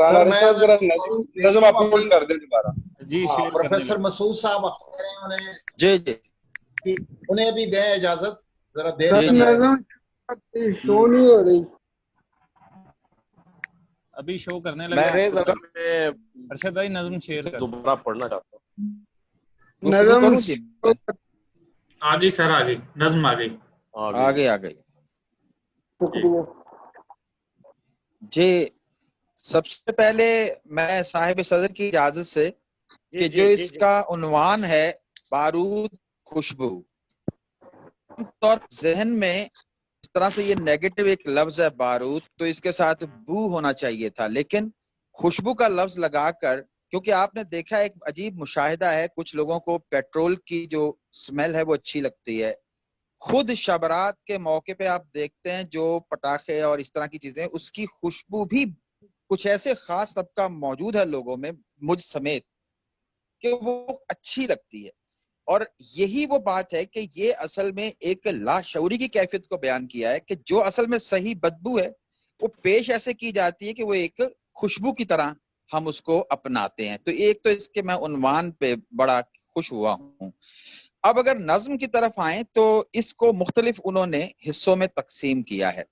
Sir मैं जरा नज़म अपलोड कर दें दोबारा जी। प्रोफेसर मसूद साहब कह रहे हैं उन्हें जी जी कि उन्हें भी दें इजाजत, जरा देर जी, से शो नहीं हो रही, अभी शो करने लगे। अरशद भाई नज़म शेयर कर, दोबारा पढ़ना चाहता हूँ। नज़म आ गई सर, आ गई नज़म, आ गई। आ गई। शुक्रिया जी, सबसे पहले मैं साहिब सदर की इजाजत से कि जो इसका उन्वान है बारूद खुशबू, तौर जहन में इस तरह से ये नेगेटिव एक लफ्ज है बारूद, तो इसके साथ बू होना चाहिए था, लेकिन खुशबू का लफ्ज लगाकर, क्योंकि आपने देखा एक अजीब मुशाहिदा है, कुछ लोगों को पेट्रोल की जो स्मेल है वो अच्छी लगती है। खुद शबरात के मौके पे आप देखते हैं जो पटाखे और इस तरह की चीजें, उसकी खुशबू भी कुछ ऐसे खास तबका मौजूद है लोगों में, मुझ समेत, कि वो अच्छी लगती है। और यही वो बात है कि ये असल में एक लाशऊरी की कैफियत को बयान किया है कि जो असल में सही बदबू है वो पेश ऐसे की जाती है कि वो एक खुशबू की तरह हम उसको अपनाते हैं। तो एक तो इसके मैं उन्वान पे बड़ा खुश हुआ हूँ। अब अगर नज्म की तरफ आए तो इसको मुख्तलिफ उन्होंने हिस्सों में तकसीम किया है।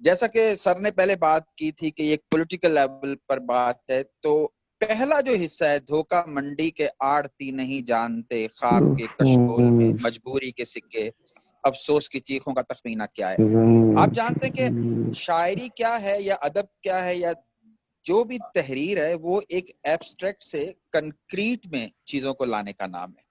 जैसा कि सर ने पहले बात की थी कि एक पॉलिटिकल लेवल पर बात है, तो पहला जो हिस्सा है, धोखा मंडी के आड़ती नहीं जानते, ख्वाब के कशकोल में मजबूरी के सिक्के, अफसोस की चीखों का तखमीना क्या है। आप जानते हैं कि शायरी क्या है या अदब क्या है या जो भी तहरीर है वो एक एब्स्ट्रैक्ट से कंक्रीट में चीजों को लाने का नाम है।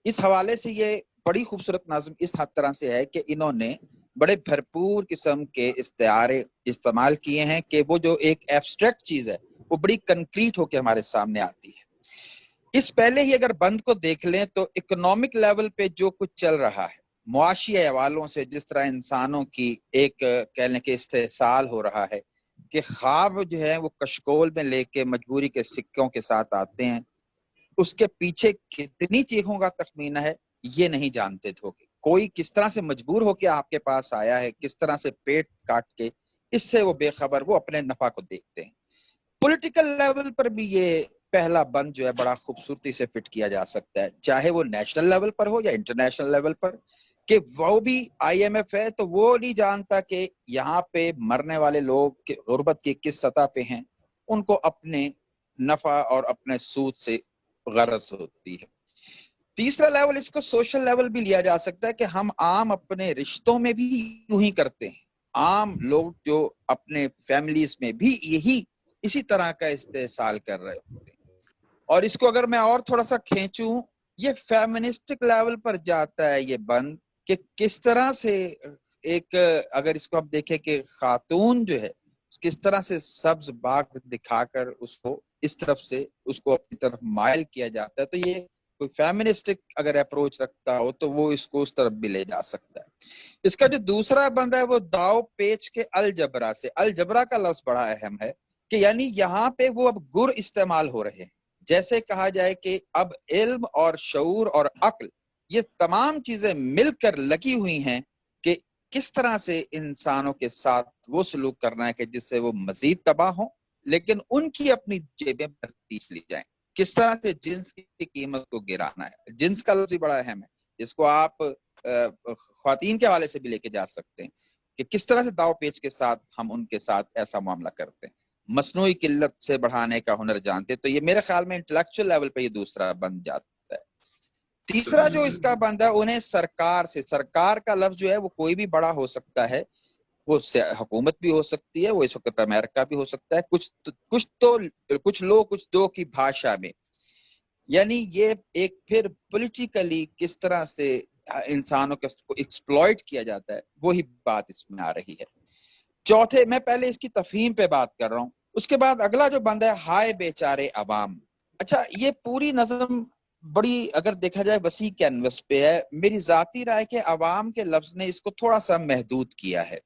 इस हवाले से ये बड़ी खूबसूरत नज़्म इस हद तरह से है कि इन्होंने बड़े भरपूर किस्म के इस्तेआरे इस्तेमाल किए हैं कि वो जो एक एब्स्ट्रैक्ट चीज है वो बड़ी कंक्रीट होकर हमारे सामने आती है। इस पहले ही अगर बंद को देख लें तो इकोनॉमिक लेवल पे जो कुछ चल रहा है, मुआशी अहवालों से जिस तरह इंसानों की एक कहने के इस्तेसाल हो रहा है कि ख्वाब जो है वो कशकोल में लेके मजबूरी के सिक्कों के साथ आते हैं, उसके पीछे कितनी चीखों का तखमीना है ये नहीं जानते थे। कोई किस तरह से मजबूर होके आपके पास आया है, किस तरह से पेट काट के, इससे वो बेखबर, वो अपने नफा को देखते हैं। पॉलिटिकल लेवल पर भी ये पहला बंद जो है बड़ा खूबसूरती से फिट किया जा सकता है, चाहे वो नेशनल लेवल पर हो या इंटरनेशनल लेवल पर, कि वो भी IMF है तो वो नहीं जानता कि यहाँ पे मरने वाले लोग गुर्बत की किस सतह पे हैं, उनको अपने नफा और अपने सूद से गरज होती है। तीसरा लेवल, इसको सोशल लेवल भी लिया जा सकता है कि हम आम अपने रिश्तों में भी यूं ही करते हैं, आम लोग जो अपने फैमिलीज में भी यही इसी तरह का इस्तेसाल कर रहे होते हैं। और इसको अगर मैं और थोड़ा सा खींचूं, ये फेमिनिस्टिक लेवल पर जाता है ये बंद, कि किस तरह से एक, अगर इसको आप देखें कि खातून जो है किस तरह से सब्ज बाग दिखाकर उसको इस तरफ से उसको अपनी तरफ माइल किया जाता है, तो ये कोई फेमिनिस्टिक अगर अप्रोच रखता हो तो वो इसको उस तरफ भी ले जा सकता है। इसका जो दूसरा बंद है वो दाव पेच के अलजबरा से, अलजबरा का लफ्ज बड़ा अहम है कि यानी यहाँ पे वो अब गुर इस्तेमाल हो रहे हैं, जैसे कहा जाए कि अब इल्म और शऊर और अक्ल ये तमाम चीजें मिलकर लगी हुई हैं कि किस तरह से इंसानों के साथ वो सलूक करना है कि जिससे वो मजीद तबाह हो लेकिन उनकी अपनी जेबें भरती चली जाएं, किस तरह से जिन्स की कीमत को गिराना है। जिन्स का लफ्ज बड़ा अहम है, जिसको आप ख्वातीन के हवाले से भी लेके जा सकते हैं कि किस तरह से दाव पेच के साथ हम उनके साथ ऐसा मामला करते हैं, मसनूई किल्लत से बढ़ाने का हुनर जानते। तो ये मेरे ख्याल में इंटेलेक्चुअल लेवल पे ये दूसरा बन जाता है। तीसरा जो इसका बंद है, उन्हें सरकार से, सरकार का लफ्ज जो है वो कोई भी बड़ा हो सकता है, वो हुकूमत भी हो सकती है, वो इस वक्त अमेरिका भी हो सकता है, कुछ लोग कुछ दो की भाषा में, यानी ये एक फिर पॉलिटिकली किस तरह से इंसानों को एक्सप्लॉइट किया जाता है, वही बात इसमें आ रही है। चौथे, मैं पहले इसकी तफहीम पे बात कर रहा हूँ, उसके बाद अगला जो बंद है हाय बेचारे अवाम। अच्छा, ये पूरी नज़म बड़ी अगर देखा जाए वसी कैनवस पे है। मेरी जाती राय के अवाम के लफ्ज ने इसको थोड़ा सा महदूद किया है।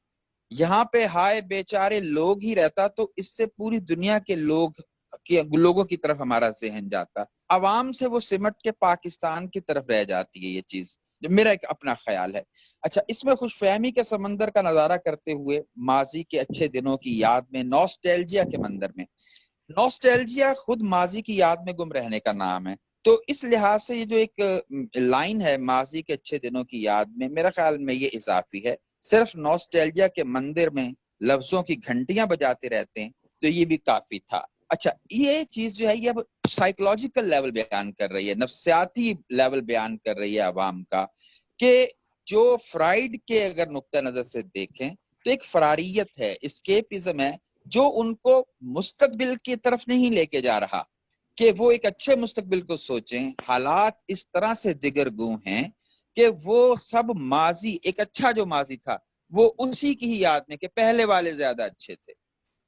यहाँ पे हाय बेचारे लोग ही रहता तो इससे पूरी दुनिया के लोगों की तरफ हमारा जहन जाता, अवाम से वो सिमट के पाकिस्तान की तरफ रह जाती है ये चीज। میرا ایک اپنا خیال ہے. اچھا اس میں خوش فہمی کے سمندر کا نظارہ کرتے ہوئے ماضی کے اچھے دنوں کی یاد میں نوسٹیلجیا کے مندر میں، نوسٹیلجیا خود ماضی کی یاد میں گم رہنے کا نام ہے. تو اس لحاظ سے یہ جو ایک لائن ہے ماضی کے اچھے دنوں کی یاد میں، میرا خیال میں یہ اضافی ہے. صرف نوسٹیلجیا کے مندر میں لفظوں کی گھنٹیاں بجاتے رہتے ہیں تو یہ بھی کافی تھا. اچھا یہ چیز جو ہے یہ اب سائیکولوجیکل لیول بیان کر رہی ہے، نفسیاتی لیول بیان کر رہی ہے عوام کا، کہ جو فرائیڈ کے اگر نقطہ نظر سے دیکھیں تو ایک فراریت ہے، اسکیپزم ہے، جو ان کو مستقبل کی طرف نہیں لے کے جا رہا کہ وہ ایک اچھے مستقبل کو سوچیں. حالات اس طرح سے دگرگوں ہیں کہ وہ سب ماضی، ایک اچھا جو ماضی تھا وہ اسی کی ہی یاد میں کہ پہلے والے زیادہ اچھے تھے.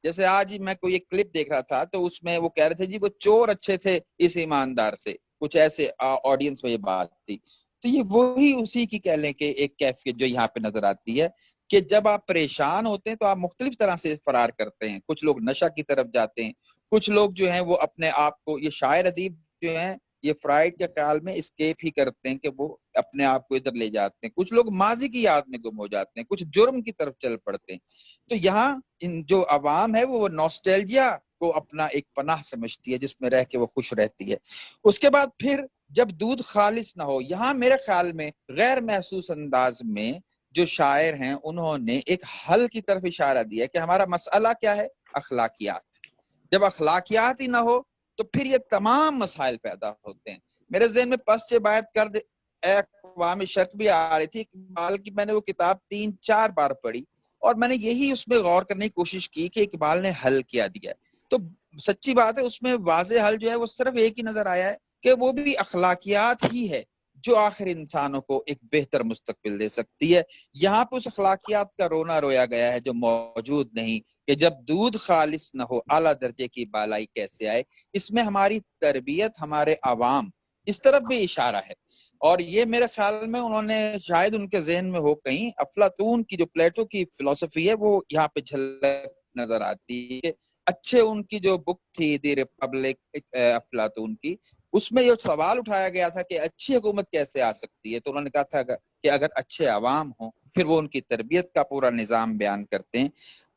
جیسے آج ہی میں کوئی ایک کلپ دیکھ رہا تھا تو اس میں وہ کہہ رہے تھے جی وہ چور اچھے تھے اس ایماندار سے، کچھ ایسے آڈینس میں یہ بات تھی. تو یہ وہی اسی کی کہہ لیں کہ ایک کیفیت جو یہاں پہ نظر آتی ہے کہ جب آپ پریشان ہوتے ہیں تو آپ مختلف طرح سے فرار کرتے ہیں. کچھ لوگ نشہ کی طرف جاتے ہیں، کچھ لوگ جو ہیں وہ اپنے آپ کو، یہ شاعر ادیب جو ہیں یہ فرائیڈ کے خیال میں اسکیپ ہی کرتے ہیں کہ وہ اپنے آپ کو ادھر لے جاتے ہیں. کچھ لوگ ماضی کی یاد میں گم ہو جاتے ہیں، کچھ جرم کی طرف چل پڑتے ہیں. تو یہاں ان جو عوام ہے وہ نوسٹیلجیا کو اپنا ایک پناہ سمجھتی ہے جس میں رہ کے وہ خوش رہتی ہے. اس کے بعد پھر جب دودھ خالص نہ ہو، یہاں میرے خیال میں غیر محسوس انداز میں جو شاعر ہیں انہوں نے ایک حل کی طرف اشارہ دیا کہ ہمارا مسئلہ کیا ہے؟ اخلاقیات. جب اخلاقیات ہی نہ ہو تو پھر یہ تمام مسائل پیدا ہوتے ہیں. میرے ذہن میں پس سے باعث کر دے اقوام شرق بھی آ رہی تھی. اقبال کی میں نے وہ کتاب 3-4 بار پڑھی اور میں نے یہی اس میں غور کرنے کی کوشش کی کہ اقبال نے حل کیا دیا ہے. تو سچی بات ہے اس میں واضح حل جو ہے وہ صرف ایک ہی نظر آیا ہے کہ وہ بھی اخلاقیات ہی ہے جو آخر انسانوں کو ایک بہتر مستقبل دے سکتی ہے. یہاں پہ اس اخلاقیات کا رونا رویا گیا ہے جو موجود نہیں کہ جب دودھ خالص نہ ہو اعلیٰ درجے کی بالائی کیسے آئے. اس میں ہماری تربیت، ہمارے عوام، اس طرف بھی اشارہ ہے. اور یہ میرے خیال میں انہوں نے شاید ان کے ذہن میں ہو کہیں افلاطون کی جو پلیٹو کی فلسفی ہے وہ یہاں پہ جھلک نظر آتی ہے. اچھے ان کی جو بک تھی دی ریپبلک افلاطون کی، اس میں یہ سوال اٹھایا گیا تھا کہ اچھی حکومت کیسے آ سکتی ہے. تو انہوں نے کہا تھا کہ اگر اچھے عوام ہوں پھر وہ ان کی تربیت کا پورا نظام بیان کرتے ہیں.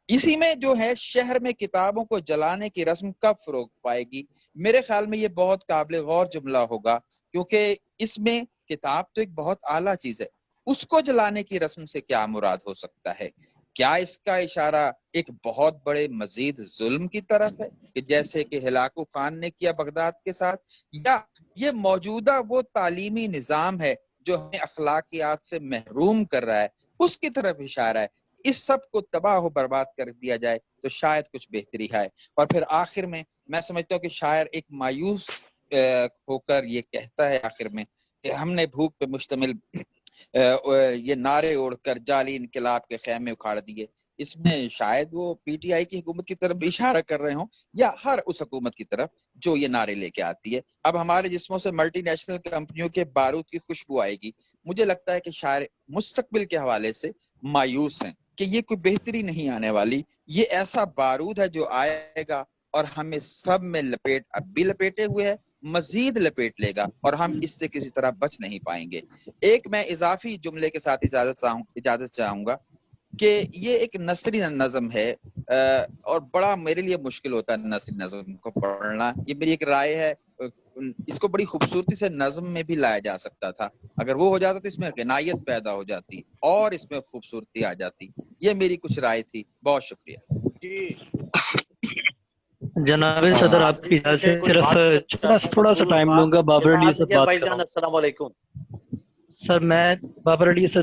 اسی میں جو ہے شہر میں کتابوں کو جلانے کی رسم کب فروغ پائے گی؟ میرے خیال میں یہ بہت قابل غور جملہ ہوگا کیونکہ اس میں کتاب تو ایک بہت اعلیٰ چیز ہے، اس کو جلانے کی رسم سے کیا مراد ہو سکتا ہے؟ کیا اس کا اشارہ ایک بہت بڑے مزید ظلم کی طرف ہے کہ جیسے کہ ہلاکو خان نے کیا بغداد کے ساتھ، یا یہ موجودہ وہ تعلیمی نظام ہے جو ہمیں اخلاقیات سے محروم کر رہا ہے، اس کی طرف اشارہ ہے؟ اس سب کو تباہ و برباد کر دیا جائے تو شاید کچھ بہتری ہے. اور پھر آخر میں میں سمجھتا ہوں کہ شاعر ایک مایوس ہو کر یہ کہتا ہے آخر میں کہ ہم نے بھوک پہ مشتمل یہ نعرے اوڑھ کر جعلی انقلاب کے خیمے اکھاڑ دیے. اس میں شاید وہ پی ٹی آئی کی حکومت کی طرف بھی اشارہ کر رہے ہوں یا ہر اس حکومت کی طرف جو یہ نعرے لے کے آتی ہے. اب ہمارے جسموں سے ملٹی نیشنل کمپنیوں کے بارود کی خوشبو آئے گی. مجھے لگتا ہے کہ شاعر مستقبل کے حوالے سے مایوس ہیں کہ یہ کوئی بہتری نہیں آنے والی. یہ ایسا بارود ہے جو آئے گا اور ہمیں سب میں اب بھی لپیٹے ہوئے ہے، مزید لپیٹ لے گا اور ہم اس سے کسی طرح بچ نہیں پائیں گے. ایک میں اضافی جملے کے ساتھ اجازت چاہوں گا کہ یہ ایک نثری نظم ہے اور بڑا میرے لیے مشکل ہوتا ہے نثری نظم کو پڑھنا. یہ میری ایک رائے ہے، اس کو بڑی خوبصورتی سے نظم میں بھی لایا جا سکتا تھا. اگر وہ ہو جاتا تو اس میں غنائیت پیدا ہو جاتی اور اس میں خوبصورتی آ جاتی. یہ میری کچھ رائے تھی. بہت شکریہ. جناب صدر آپ کی اجازت صرف تھوڑا سا ٹائم لوں گا. بابر علی سے بات کر رہا ہوں. السلام علیکم سر میں بابر علی سے